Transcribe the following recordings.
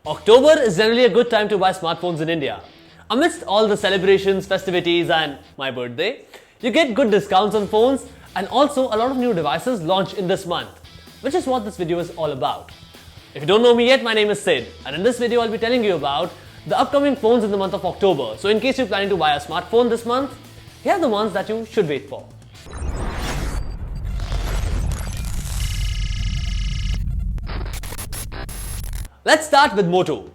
October is generally a good time to buy smartphones in India. Amidst all the celebrations, festivities and my birthday, you get good discounts on phones and also a lot of new devices launch in this month, which is what this video is all about. If you don't know me yet, my name is Sid, and in this video I'll be telling you about the upcoming phones in the month of October. So in case you're planning to buy a smartphone this month, here are the ones that you should wait for. Let's start with Moto.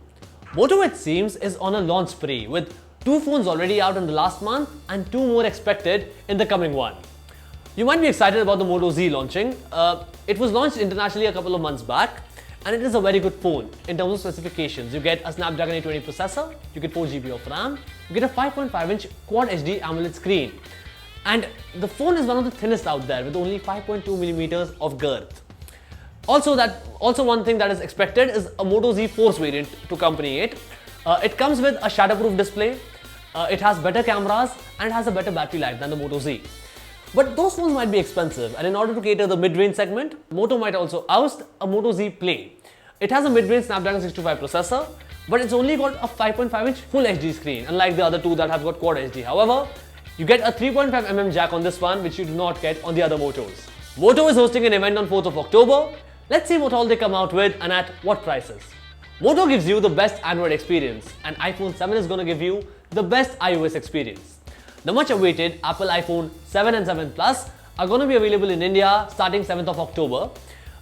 Moto, it seems, is on a launch spree with 2 phones already out in the last month and 2 more expected in the coming one. You might be excited about the Moto Z launching. It was launched internationally a couple of months back and it is a very good phone in terms of specifications. You get a Snapdragon 820 processor, you get 4GB of RAM, you get a 5.5-inch Quad HD AMOLED screen, and the phone is one of the thinnest out there with only 5.2mm of girth. Also one thing that is expected is a Moto Z Force variant to accompany it. It comes with a shatterproof display, it has better cameras and it has a better battery life than the Moto Z. But those phones might be expensive, and in order to cater the mid-range segment, Moto might also oust a Moto Z Play. It has a mid-range Snapdragon 625 processor, but it's only got a 5.5-inch Full HD screen, unlike the other two that have got Quad HD. However, you get a 3.5mm jack on this one, which you do not get on the other Motos. Moto is hosting an event on 4th of October. Let's see what all they come out with and at what prices. Moto gives you the best Android experience, and iPhone 7 is going to give you the best iOS experience. The much awaited Apple iPhone 7 and 7 Plus are going to be available in India starting 7th of October.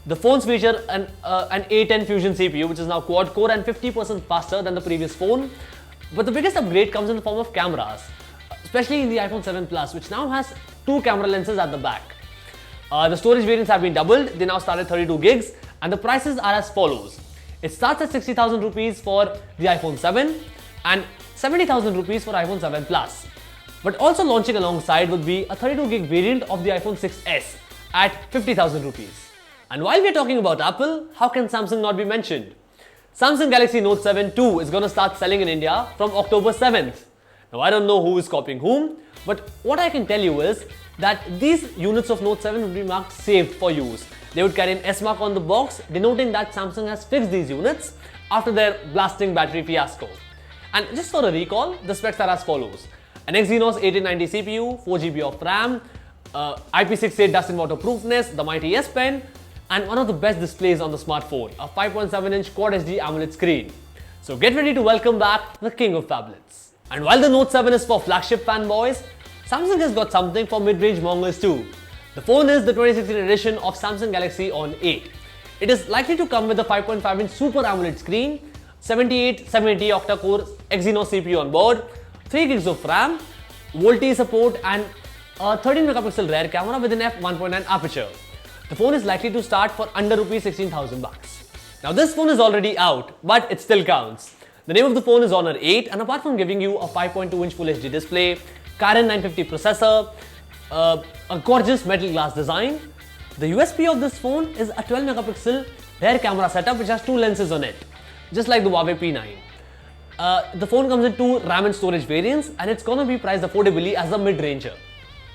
The phones feature an A10 Fusion CPU, which is now quad-core and 50% faster than the previous phone. But the biggest upgrade comes in the form of cameras, especially in the iPhone 7 Plus, which now has 2 camera lenses at the back. The storage variants have been doubled. They now start at 32 gigs, and the prices are as follows. It starts at 60,000 rupees for the iPhone 7 and 70,000 rupees for iPhone 7 Plus. But also launching alongside would be a 32 gig variant of the iPhone 6s at 50,000 rupees. And while we are talking about Apple, how can Samsung not be mentioned? Samsung Galaxy Note 7 II is going to start selling in India from October 7th. Now I don't know who is copying whom, but what I can tell you is that these units of Note 7 would be marked saved for use. They would carry an S mark on the box, denoting that Samsung has fixed these units after their blasting battery fiasco. And just for a recall, the specs are as follows. An Exynos 1890 CPU, 4GB of RAM, IP68 dust and waterproofness, the mighty S Pen, and one of the best displays on the smartphone, a 5.7-inch Quad HD AMOLED screen. So get ready to welcome back the king of phablets. And while the Note 7 is for flagship fanboys, Samsung has got something for mid-range mongers too. The phone is the 2016 edition of Samsung Galaxy On 8. It is likely to come with a 5.5-inch Super AMOLED screen, 780 octa-core Exynos CPU on board, 3 gigs of RAM, VoLTE support and a 13MP rear camera with an f1.9 aperture. The phone is likely to start for under Rs 16,000 bucks. Now this phone is already out, but it still counts. The name of the phone is Honor 8, and apart from giving you a 5.2-inch Full HD display, Kirin 950 processor, a gorgeous metal glass design, the USP of this phone is a 12MP rear camera setup which has 2 lenses on it, just like the Huawei P9. The phone comes in 2 RAM and storage variants, and it's gonna be priced affordably as a mid-ranger.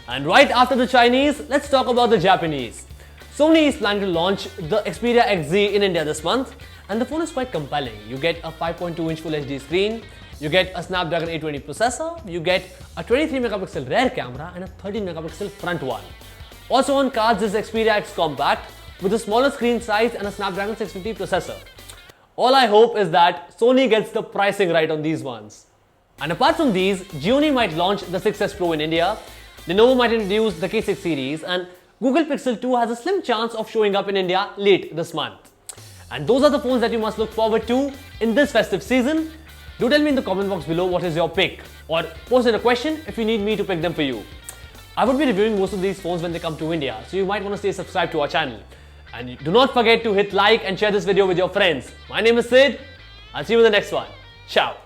And right after the Chinese, let's talk about the Japanese. Sony is planning to launch the Xperia XZ in India this month, and the phone is quite compelling. You get a 5.2-inch Full HD screen, you get a Snapdragon 820 processor, you get a 23MP rear camera and a 13MP front one. Also on cards is Xperia X Compact with a smaller screen size and a Snapdragon 650 processor. All I hope is that Sony gets the pricing right on these ones. And apart from these, Xiaomi might launch the 6S Pro in India, Lenovo might introduce the K6 Series, and Google Pixel 2 has a slim chance of showing up in India late this month. And those are the phones that you must look forward to in this festive season. Do tell me in the comment box below what is your pick, or post in a question if you need me to pick them for you. I would be reviewing most of these phones when they come to India, so you might want to stay subscribed to our channel. And do not forget to hit like and share this video with your friends. My name is Sid. I'll see you in the next one. Ciao.